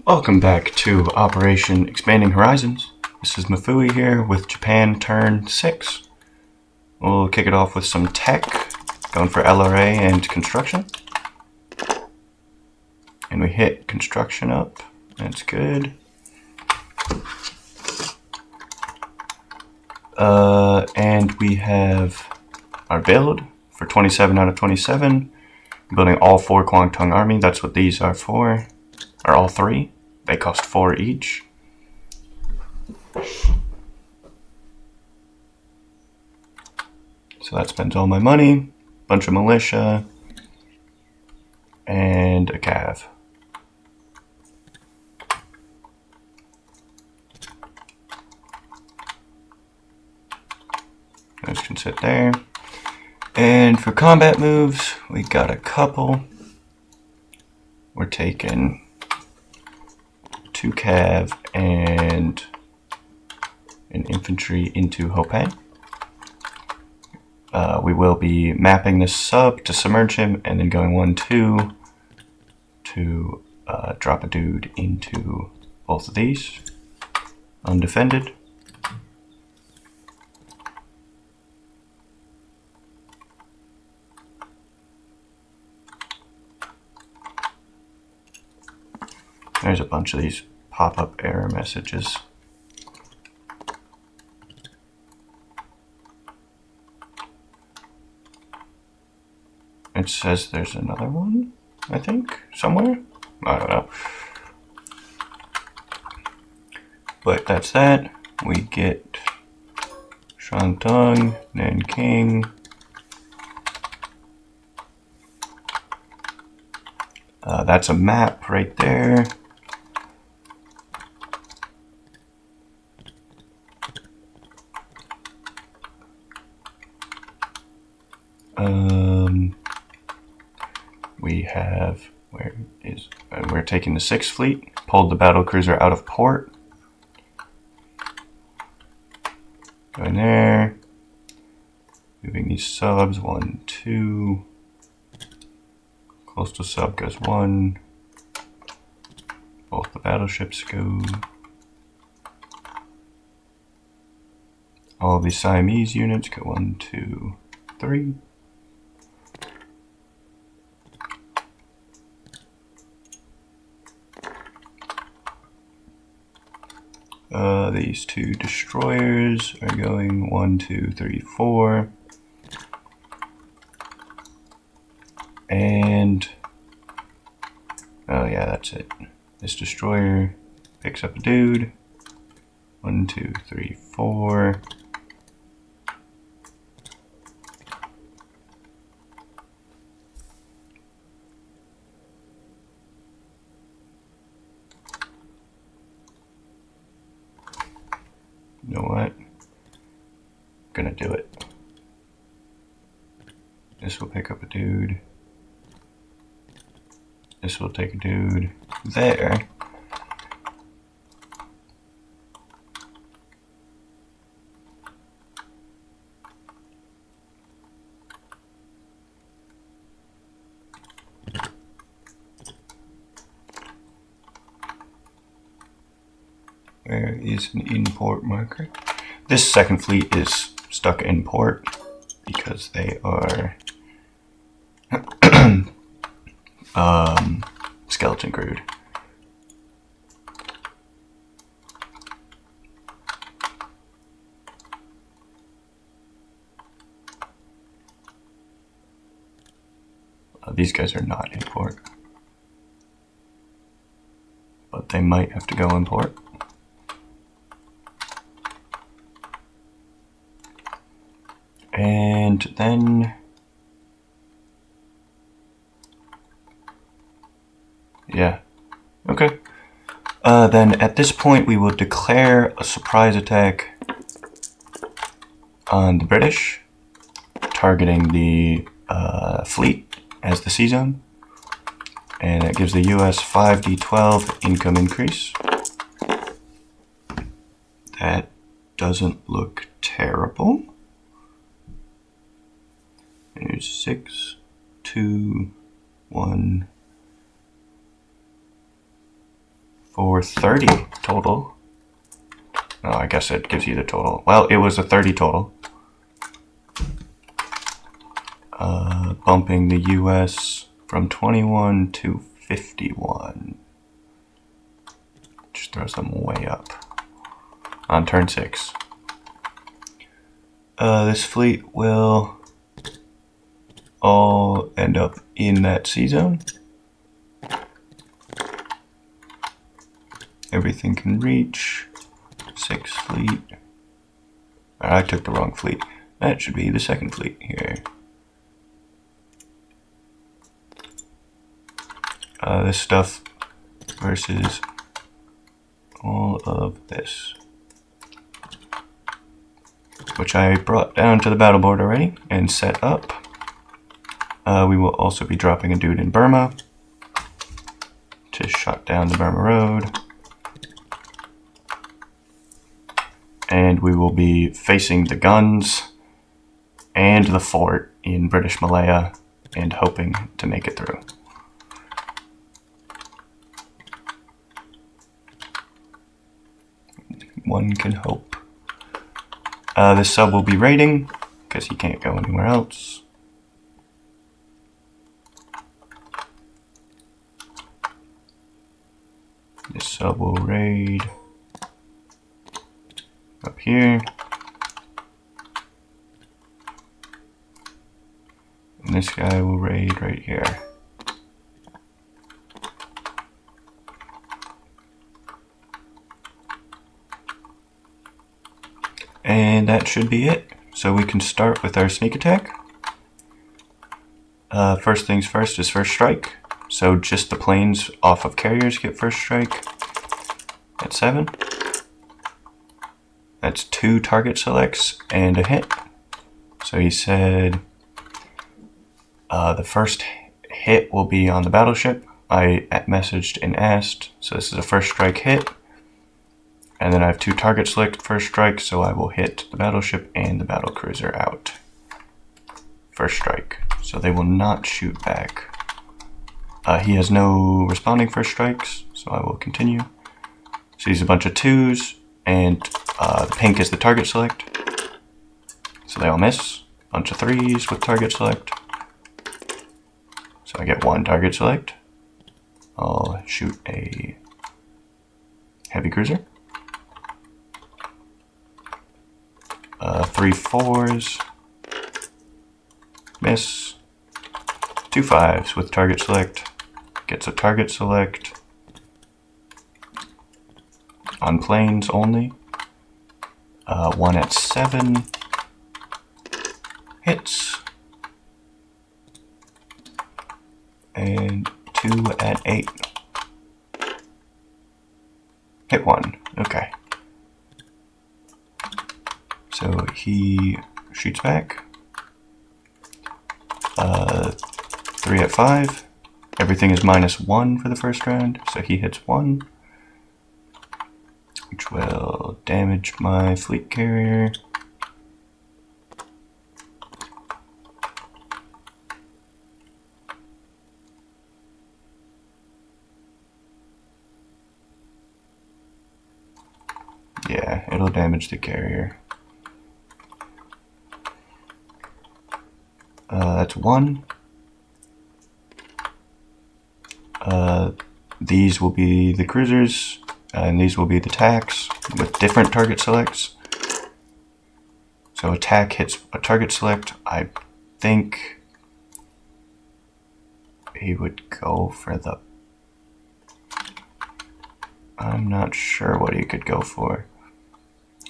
Welcome back to Operation Expanding Horizons. This is Mafui here with Japan Turn 6. We'll kick it off with some tech, going for LRA and construction. And we hit construction up. That's good. And we have our build for 27 out of 27. Building all 4 Kwangtung Army. That's what these are for. Or all 3. They cost 4 each. So that spends all my money. Bunch of militia. And a cav. Those can sit there. And for combat moves, we got a couple. We're taking 2 cav and an infantry into Hopei. We will be mapping this sub to submerge him and then going 1-2 to drop a dude into both of these, undefended. There's a bunch of these pop-up error messages. It says there's another one, I think, somewhere? I don't know. But that's that. We get Shantung, Nanking. That's a map right there. We have, we're taking the 6th Fleet, pulled the battle cruiser out of port. Going there. Moving these subs, 1, 2. Coastal sub goes 1. Both the battleships go. All of these Siamese units go 1, 2, 3. These 2 destroyers are going 1, 2, 3, 4. And, oh yeah, that's it. This destroyer picks up a dude. 1, 2, 3, 4. You know what? I'm gonna do it. This will pick up a dude. This will take a dude there. Where is an import marker? This 2nd Fleet is stuck in port because they are skeleton crewed. These guys are not in port, but they might have to go in port. And then, yeah, okay. Then at this point we will declare a surprise attack on the British, targeting the fleet as the sea zone. And it gives the US 5d12 income increase. That doesn't look terrible. There's 6, 2, 1, for 30 total. Oh, I guess it gives you the total. Well, it was a 30 total. Bumping the US from 21 to 51. Just throws them way up on turn 6. This fleet will all end up in that sea zone. Everything can reach. 6 fleet. I took the wrong fleet. That should be the second fleet here. This stuff versus all of this, which I brought down to the battle board already and set up. We will also be dropping a dude in Burma to shut down the Burma Road. And we will be facing the guns and the fort in British Malaya and hoping to make it through. One can hope. This sub will be raiding because he can't go anywhere else. This sub will raid up here. And this guy will raid right here. And that should be it. So we can start with our sneak attack. First things first is first strike. So just the planes off of carriers get first strike at 7. That's 2 target selects and a hit. So he said the first hit will be on the battleship. I messaged and asked, so this is a first strike hit. And then I have 2 target select first strike, so I will hit the battleship and the battle cruiser out. First strike. So they will not shoot back. He has no responding first strikes, so I will continue. So he's a bunch of 2s, and the pink is the target select. So they all miss. Bunch of 3s with target select. So I get 1 target select. I'll shoot a heavy cruiser. 3 4s. Miss. 2 5s with target select. Gets a target select. On planes only. 1 at 7. Hits. And 2 at 8. Hit 1. Okay. So he shoots back. 3 at 5. Everything is -1 for the first round, so he hits 1. Which will damage my fleet carrier. Yeah, it'll damage the carrier. That's 1. These will be the cruisers, and these will be the attacks with different target selects. So attack hits a target select. I think he would go for the... I'm not sure what he could go for.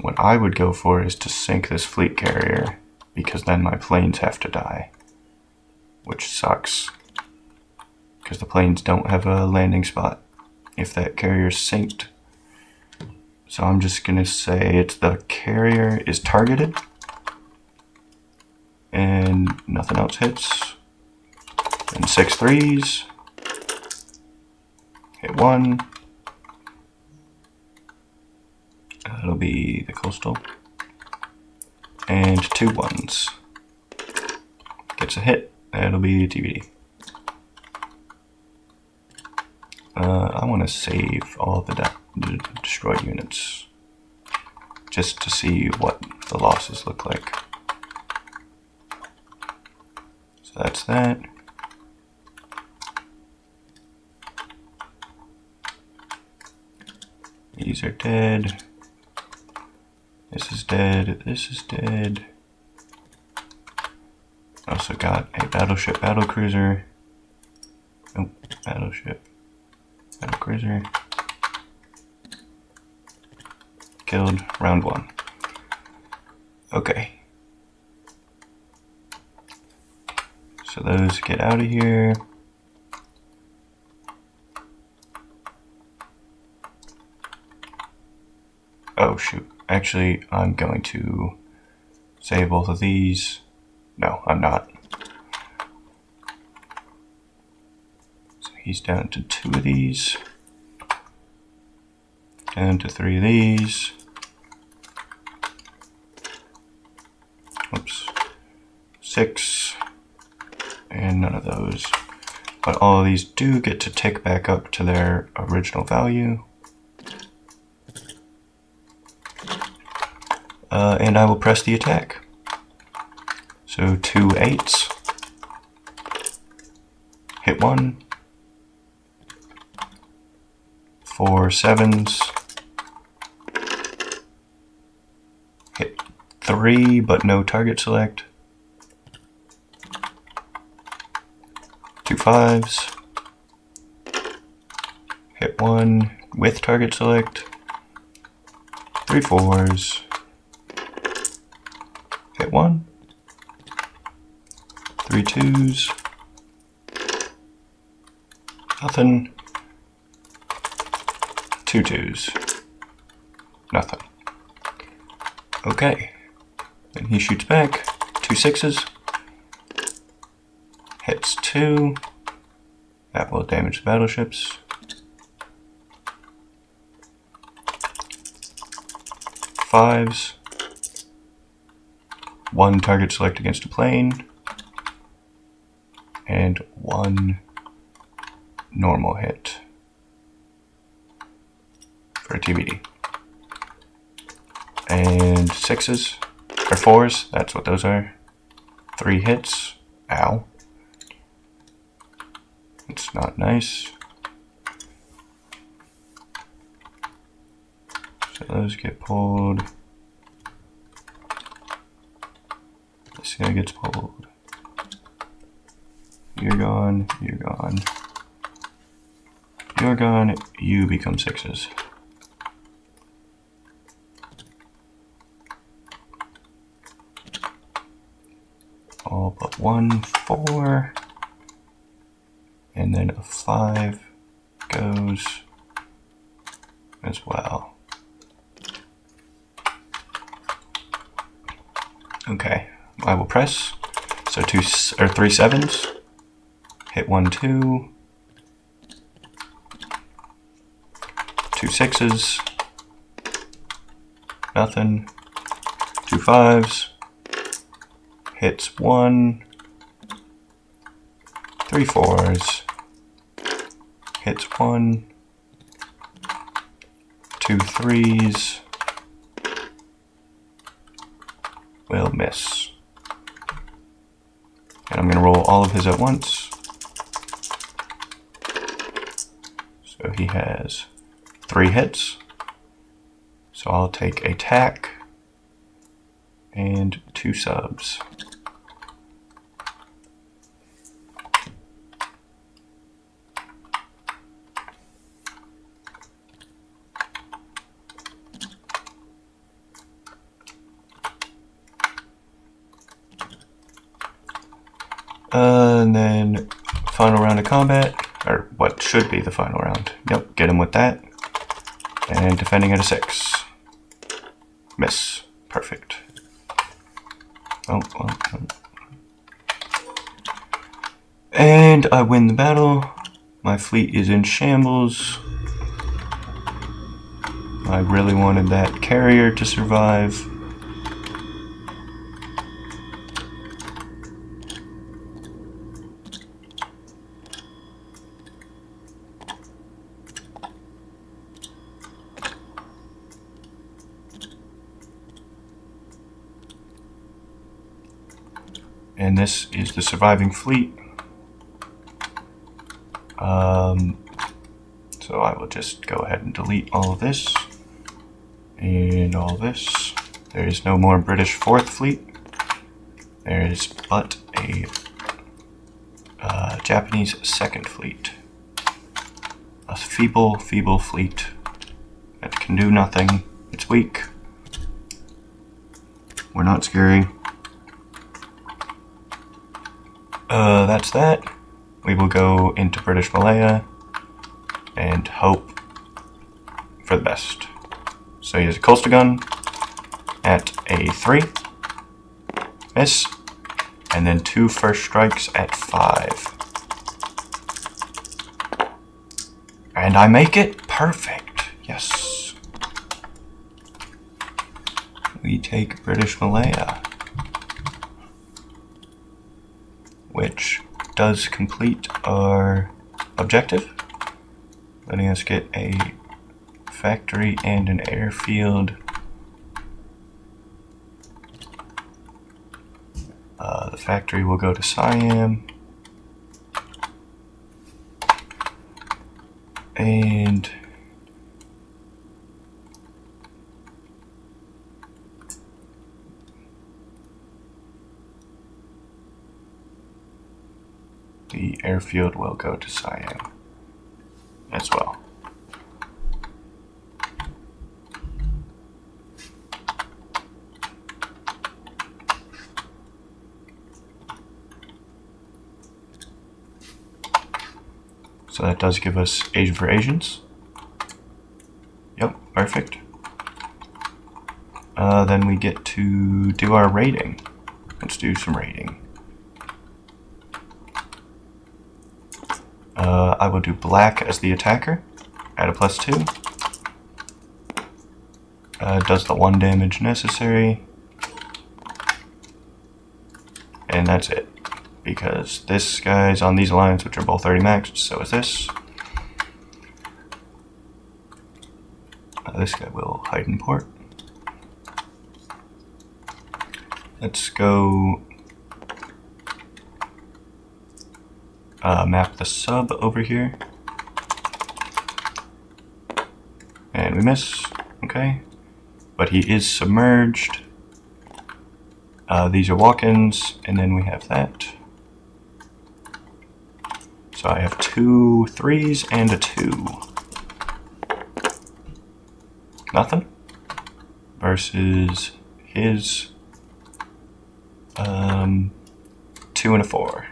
What I would go for is to sink this fleet carrier, because then my planes have to die, which sucks, because the planes don't have a landing spot if that carrier's synced. So I'm just gonna say it's the carrier is targeted and nothing else hits. And 6 3s, hit 1. That'll be the coastal. And 2 1s. Gets a hit. That'll be TBD. I want want to save all the destroyed units just to see what the losses look like. So that's that. These are dead. This is dead. This is dead. Also got a battleship, battlecruiser. Oh, battleship, battlecruiser. Killed. Round 1. Okay. So those get out of here. Oh shoot. Actually, I'm going to save both of these. No, I'm not. So he's down to 2 of these. Down to 3 of these. Oops. 6. And none of those. But all of these do get to tick back up to their original value. And I will press the attack. So 2 8s. Hit 1. 4 7s. Hit 3, but no target select. 2 5s. Hit 1 with target select. 3 4s. Hit 1. 3 2s. Nothing. 2 2s. Nothing. Okay. Then he shoots back. 2 6s. Hits 2. That will damage the battleships. 5s. 1 target select against a plane. And 1 normal hit for a TBD. And 6s, or 4s, that's what those are. 3 hits. Ow. It's not nice. So those get pulled. This guy gets pulled. You're gone, you're gone. You're gone, you become 6s. All but 1 4. And then a 5 goes as well. Okay, I will press. So 3 7s. Hit 1 2. 2 6s. Nothing. 2 5s. Hits 1. 3 4s. Hits 1. 2 3s. Will miss. And I'm going to roll all of his at once. So he has 3 hits. So I'll take attack and 2 subs. And then final round of combat, or what should be the final round. Yep, get him with that. And defending at a 6. Miss. Perfect. Oh. And I win the battle. My fleet is in shambles. I really wanted that carrier to survive. And this is the surviving fleet. So I will just go ahead and delete all of this and all this. There is no more British 4th Fleet. There is but a Japanese 2nd Fleet. A feeble fleet that can do nothing. It's weak. We're not scary. That's that. We will go into British Malaya and hope for the best. So he has a coastal gun at a 3. Miss. And then 2 first strikes at 5. And I make it perfect. Yes. We take British Malaya, which does complete our objective, letting us get a factory and an airfield. The factory will go to Siam, and the airfield will go to Siam as well. So that does give us Asia for Asians. Yep, perfect. Then we get to do our rating. Let's do some rating. I will do black as the attacker at a +2. Does the 1 damage necessary. And that's it. Because this guy's on these lines, which are both 30 maxed, so is this. This guy will hide in port. Let's go map the sub over here. And we miss, okay. But he is submerged. These are walk-ins, and then we have that. So I have 2 3s and a 2. Nothing. Versus his 2 and a 4.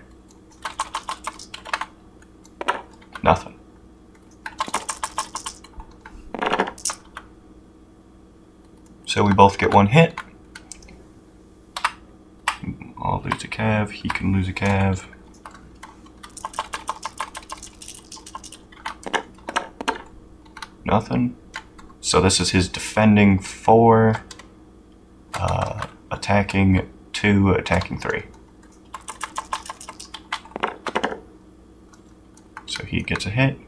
Nothing. So we both get 1 hit. I'll lose a cav, he can lose a cav. Nothing. So this is his defending 4, attacking 2, attacking 3. So he gets a hit.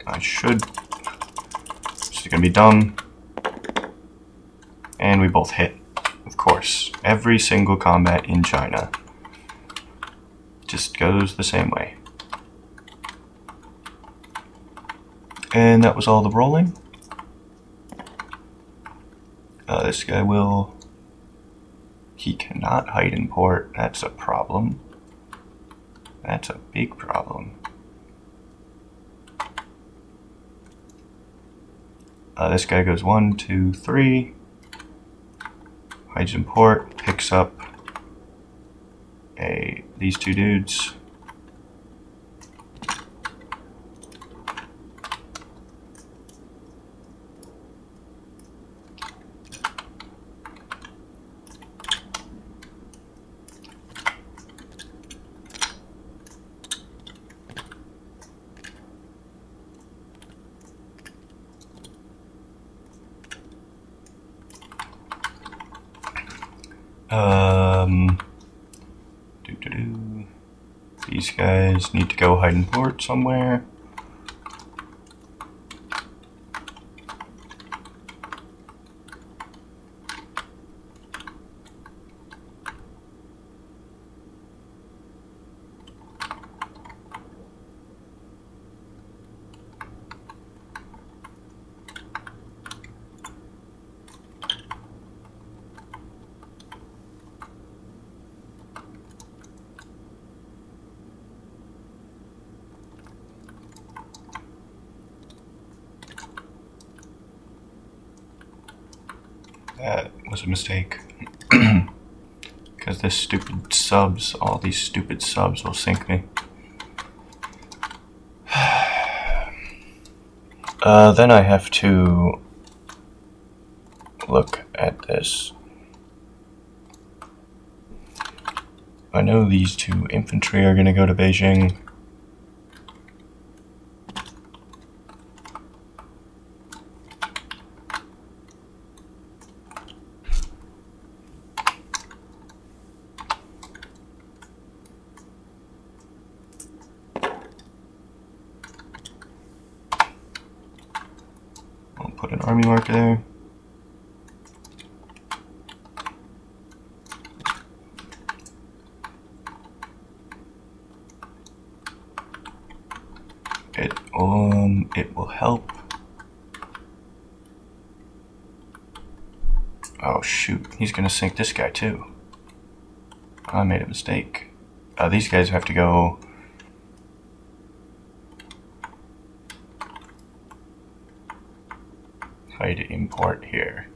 I should. This is gonna be dumb. And we both hit, of course. Every single combat in China just goes the same way. And that was all the rolling. This guy will... He cannot hide in port. That's a problem. That's a big problem. This guy goes 1, 2, 3. Hides in port. Picks up these 2 dudes. These guys need to go hide in port somewhere. That was a mistake. Because this stupid subs, all these stupid subs will sink me. Then I have to look at this. I know these 2 infantry are going to go to Beijing. I'll put an army marker there. It will help. Oh shoot, he's gonna sink this guy too. I made a mistake. These guys have to go. Hide import here.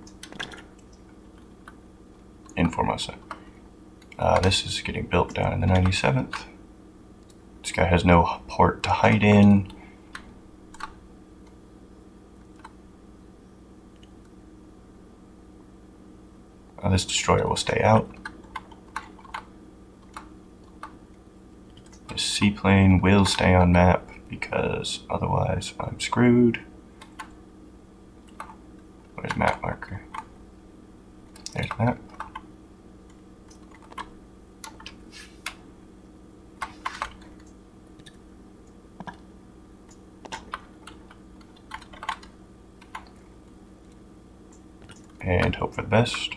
In Formosa. This is getting built down in the 97th. This guy has no port to hide in. This destroyer will stay out. This seaplane will stay on map because otherwise I'm screwed. Where's map marker? There's map. And hope for the best.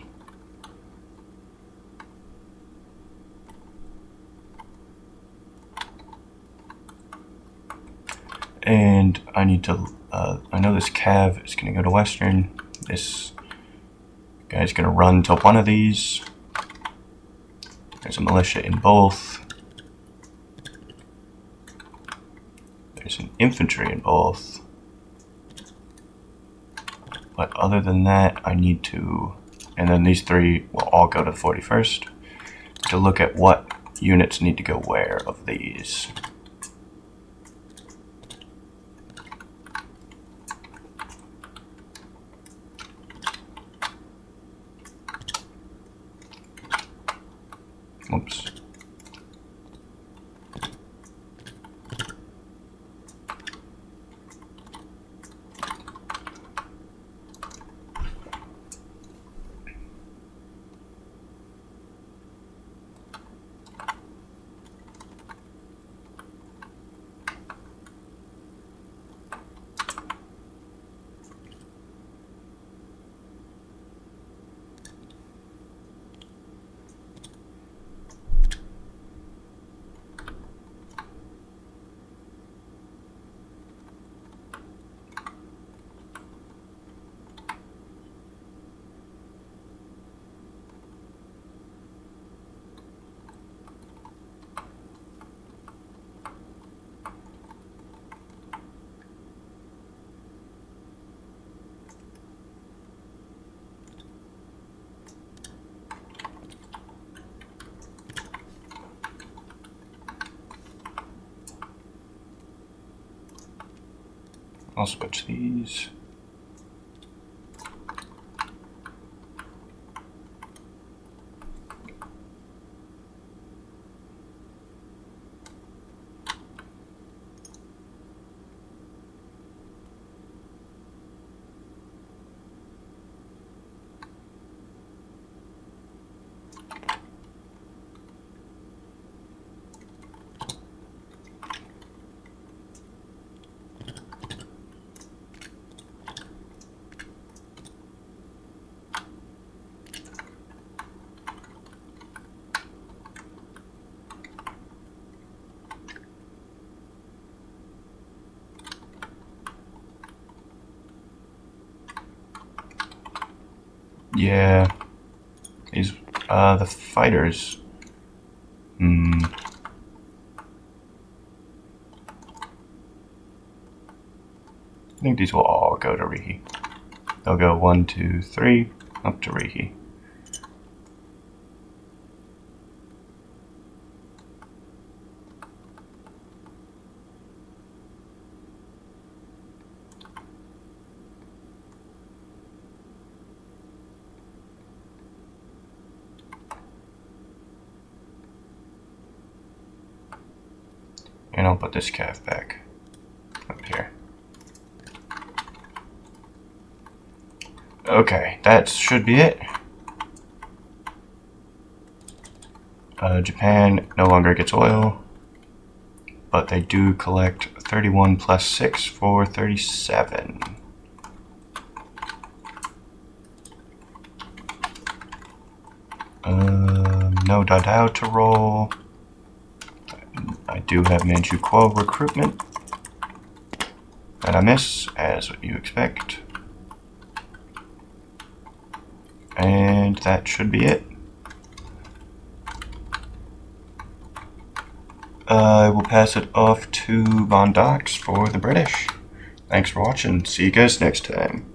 And I need to, I know this cav is going to go to Western. This guy's going to run to one of these. There's a militia in both. There's an infantry in both. But other than that, I need to, and then these 3 will all go to the 41st, to look at what units need to go where of these. Oops. I'll switch these. Yeah, these the fighters. I think these will all go to Rihi. They'll go 1, 2, 3. up to Rihi. And I'll put this calf back up here. Okay, that should be it. Japan no longer gets oil, but they do collect 31 plus 6 for 37. No Dadao to roll. I do have Manchukuo recruitment that I miss, as what you expect. And that should be it. I will pass it off to Von Dox for the British. Thanks for watching. See you guys next time.